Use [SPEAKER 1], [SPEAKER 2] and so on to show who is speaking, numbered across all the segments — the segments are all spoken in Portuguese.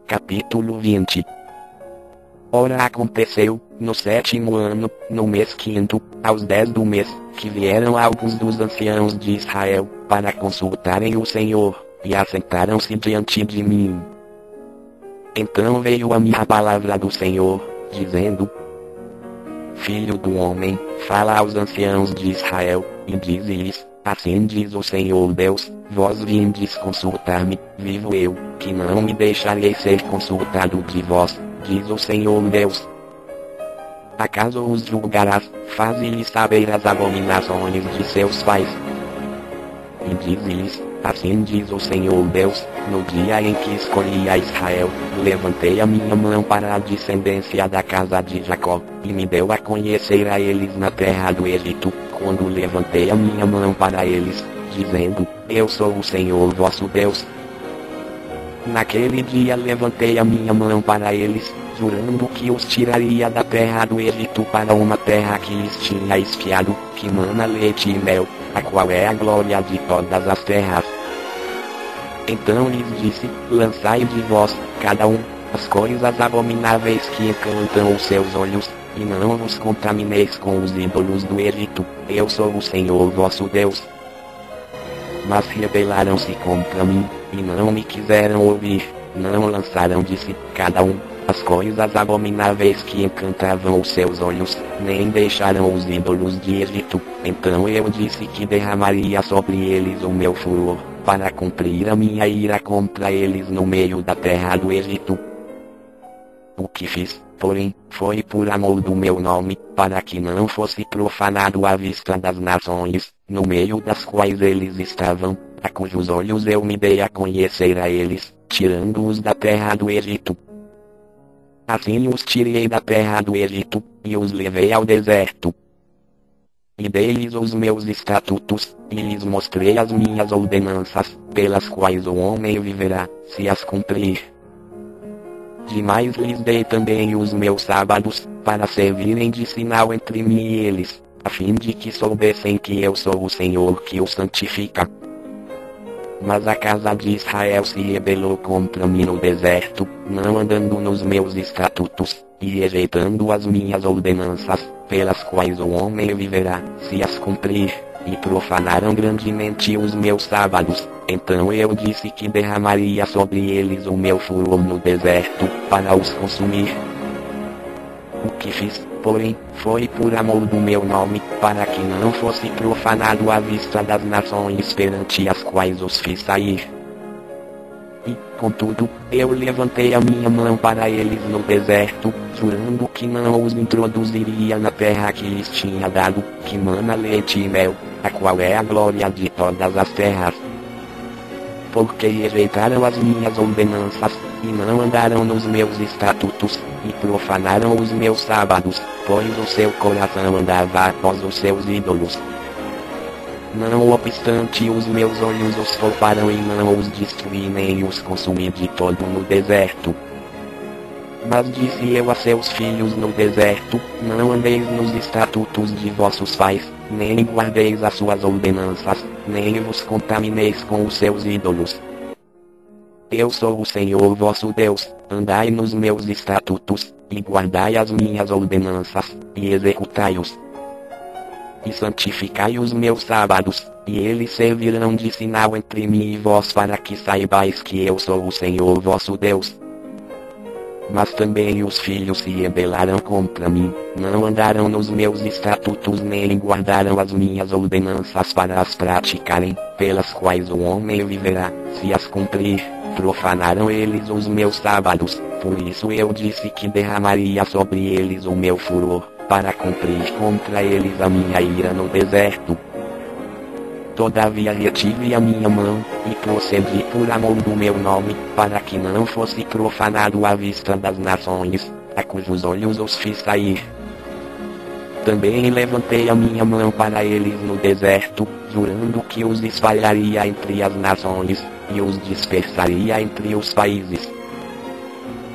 [SPEAKER 1] Capítulo 20. Ora aconteceu, no 7º ano, no mês 5º, aos 10 do mês, que vieram alguns dos anciãos de Israel, para consultarem o Senhor, e assentaram-se diante de mim. Então veio a mim a palavra do Senhor, dizendo: Filho do homem, fala aos anciãos de Israel, e dize-lhes: Assim diz o Senhor Deus, vós vindes consultar-me, vivo eu, que não me deixarei ser consultado de vós, diz o Senhor Deus. Acaso os julgarás, faze-lhes saber as abominações de seus pais. E dize-lhes: Assim diz o Senhor Deus, no dia em que escolhi a Israel, levantei a minha mão para a descendência da casa de Jacó, e me deu a conhecer a eles na terra do Egito, quando levantei a minha mão para eles, dizendo: Eu sou o Senhor vosso Deus. Naquele dia levantei a minha mão para eles, jurando que os tiraria da terra do Egito para uma terra que lhes tinha espiado, que mana leite e mel, a qual é a glória de todas as terras. Então lhes disse: Lançai de vós, cada um, as coisas abomináveis que encantam os seus olhos, e não vos contamineis com os ídolos do Egito, eu sou o Senhor vosso Deus. Mas rebelaram-se contra mim, e não me quiseram ouvir, não lançaram de si, cada um, as coisas abomináveis que encantavam os seus olhos, nem deixaram os ídolos de Egito. Então eu disse que derramaria sobre eles o meu furor, para cumprir a minha ira contra eles no meio da terra do Egito. O que fiz, porém, foi por amor do meu nome, para que não fosse profanado à vista das nações, no meio das quais eles estavam, a cujos olhos eu me dei a conhecer a eles, tirando-os da terra do Egito. Assim os tirei da terra do Egito, e os levei ao deserto. E dei-lhes os meus estatutos, e lhes mostrei as minhas ordenanças, pelas quais o homem viverá, se as cumprir. Demais lhes dei também os meus sábados, para servirem de sinal entre mim e eles, a fim de que soubessem que eu sou o Senhor que os santifica. Mas a casa de Israel se rebelou contra mim no deserto, não andando nos meus estatutos, e rejeitando as minhas ordenanças, pelas quais o homem viverá, se as cumprir, e profanaram grandemente os meus sábados. Então eu disse que derramaria sobre eles o meu furor no deserto, para os consumir. O que fiz, porém, foi por amor do meu nome, para que não fosse profanado à vista das nações perante as quais os fiz sair. E, contudo, eu levantei a minha mão para eles no deserto, jurando que não os introduziria na terra que lhes tinha dado, que mana leite e mel, a qual é a glória de todas as terras. Porque rejeitaram as minhas ordenanças, e não andaram nos meus estatutos, e profanaram os meus sábados, pois o seu coração andava após os seus ídolos. Não obstante os meus olhos os pouparam e não os destruí nem os consumi de todo no deserto. Mas disse eu a seus filhos no deserto: Não andeis nos estatutos de vossos pais, nem guardeis as suas ordenanças, nem vos contamineis com os seus ídolos. Eu sou o Senhor vosso Deus, andai nos meus estatutos, e guardai as minhas ordenanças, e executai-os. E santificai os meus sábados, e eles servirão de sinal entre mim e vós, para que saibais que eu sou o Senhor vosso Deus. Mas também os filhos se rebelaram contra mim, não andaram nos meus estatutos nem guardaram as minhas ordenanças para as praticarem, pelas quais o homem viverá, se as cumprir. Profanaram eles os meus sábados, por isso eu disse que derramaria sobre eles o meu furor, para cumprir contra eles a minha ira no deserto. Todavia retive a minha mão, e procedi por amor do meu nome, para que não fosse profanado à vista das nações, a cujos olhos os fiz sair. Também levantei a minha mão para eles no deserto, jurando que os espalharia entre as nações, e os dispersaria entre os países.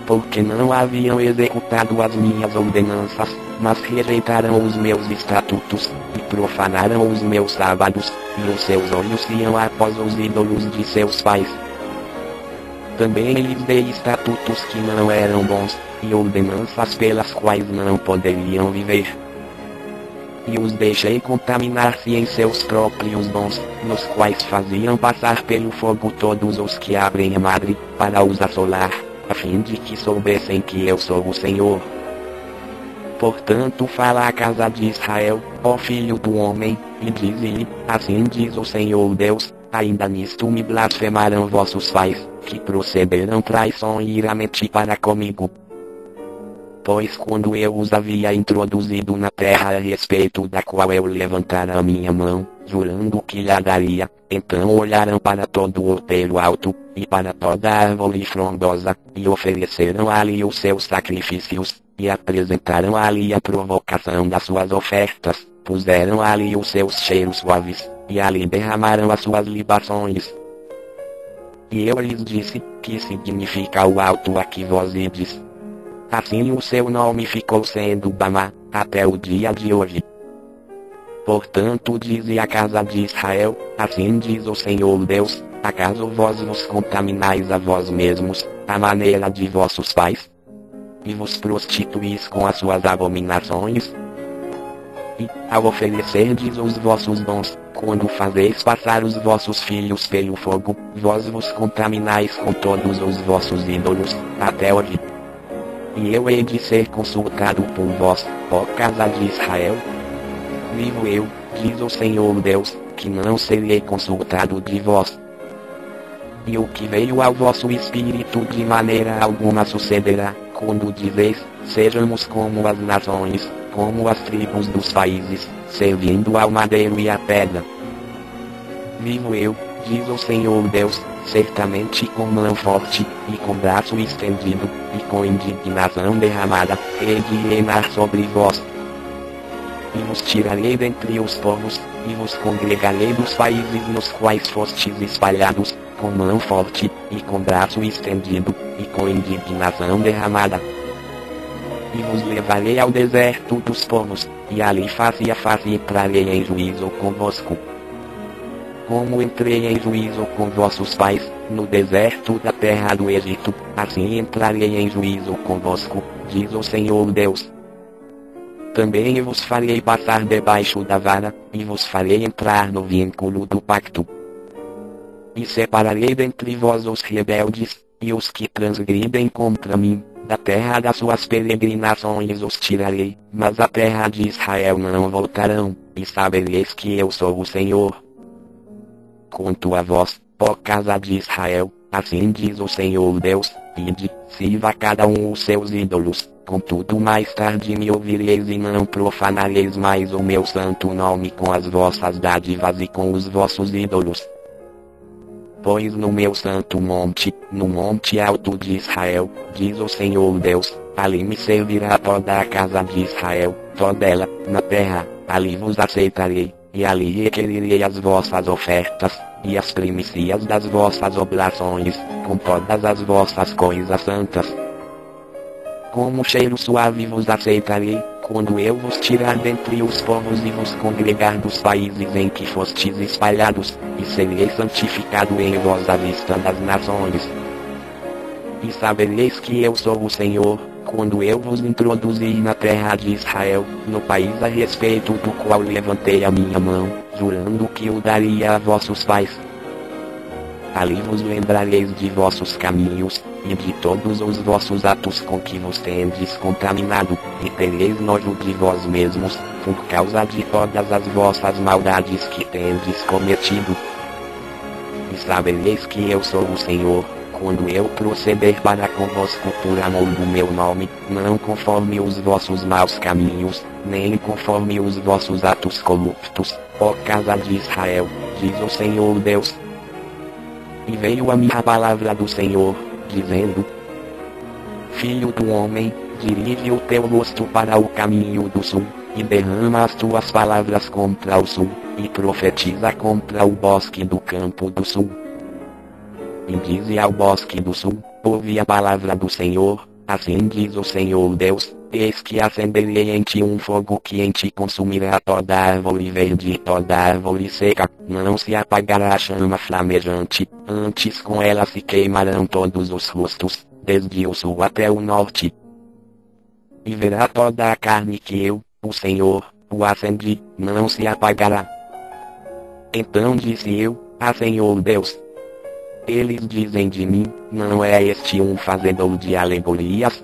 [SPEAKER 1] Porque não haviam executado as minhas ordenanças, mas rejeitaram os meus estatutos, e profanaram os meus sábados, e os seus olhos iam após os ídolos de seus pais. Também lhes dei estatutos que não eram bons, e ordenanças pelas quais não poderiam viver. E os deixei contaminar-se em seus próprios dons, nos quais faziam passar pelo fogo todos os que abrem a madre, para os assolar, a fim de que soubessem que eu sou o Senhor. Portanto fala à casa de Israel, ó filho do homem, e dize-lhe, assim diz o Senhor Deus, ainda nisto me blasfemarão vossos pais, que procederam traiçoeiramente para comigo. Pois quando eu os havia introduzido na terra a respeito da qual eu levantara a minha mão, jurando que lhe daria, então olharam para todo o outeiro alto, e para toda a árvore frondosa, e ofereceram ali os seus sacrifícios, e apresentaram ali a provocação das suas ofertas, puseram ali os seus cheiros suaves, e ali derramaram as suas libações. E eu lhes disse, que significa o alto a que vós ides. Assim o seu nome ficou sendo Bamá, até o dia de hoje. Portanto dize a casa de Israel, assim diz o Senhor Deus, acaso vós vos contaminais a vós mesmos, à maneira de vossos pais? E vos prostituís com as suas abominações? E, ao oferecerdes os vossos dons, quando fazeis passar os vossos filhos pelo fogo, vós vos contaminais com todos os vossos ídolos, até hoje. E eu hei de ser consultado por vós, ó casa de Israel? Vivo eu, diz o Senhor Deus, que não serei consultado de vós. E o que veio ao vosso espírito de maneira alguma sucederá, quando dizeis, sejamos como as nações, como as tribos dos países, servindo ao madeiro e à pedra. Vivo eu, diz o Senhor Deus, certamente com mão forte, e com braço estendido, e com indignação derramada, hei de reinar sobre vós. E vos tirarei dentre os povos, e vos congregarei dos países nos quais fostes espalhados, com mão forte, e com braço estendido, e com indignação derramada. E vos levarei ao deserto dos povos, e ali face a face entrarei em juízo convosco. Como entrei em juízo com vossos pais, no deserto da terra do Egito, assim entrarei em juízo convosco, diz o Senhor Deus. Também vos farei passar debaixo da vara, e vos farei entrar no vínculo do pacto. E separarei dentre vós os rebeldes, e os que transgridem contra mim, da terra das suas peregrinações os tirarei, mas a terra de Israel não voltarão, e sabereis que eu sou o Senhor. Quanto a vós, ó casa de Israel, assim diz o Senhor Deus, ide, sirva cada um os seus ídolos, contudo mais tarde me ouvireis e não profanareis mais o meu santo nome com as vossas dádivas e com os vossos ídolos. Pois no meu santo monte, no monte alto de Israel, diz o Senhor Deus, ali me servirá toda a casa de Israel, toda ela, na terra, ali vos aceitarei, e ali requerirei as vossas ofertas, e as primícias das vossas oblações, com todas as vossas coisas santas. Como cheiro suave vos aceitarei, quando eu vos tirar dentre os povos e vos congregar dos países em que fostes espalhados, e serei santificado em vós à vista das nações. E sabereis que eu sou o Senhor, quando eu vos introduzir na terra de Israel, no país a respeito do qual levantei a minha mão, jurando que o daria a vossos pais. Ali vos lembrareis de vossos caminhos, e de todos os vossos atos com que vos tendes contaminado, e tereis nojo de vós mesmos, por causa de todas as vossas maldades que tendes cometido. E sabereis que eu sou o Senhor, quando eu proceder para convosco por amor do meu nome, não conforme os vossos maus caminhos, nem conforme os vossos atos corruptos, ó casa de Israel, diz o Senhor Deus. E veio a minha palavra do Senhor, dizendo: Filho do homem, dirige o teu rosto para o caminho do sul, e derrama as tuas palavras contra o sul, e profetiza contra o bosque do campo do sul. E dize ao bosque do sul: ouve a palavra do Senhor, Assim diz o Senhor Deus, eis que acenderei em ti um fogo que em ti consumirá toda árvore verde e toda árvore seca, não se apagará a chama flamejante, antes com ela se queimarão todos os rostos, desde o sul até o norte. E verá toda a carne que eu, o Senhor, o acendi, não se apagará. Então disse eu, Senhor Deus. Eles dizem de mim, não é este um fazedor de alegorias?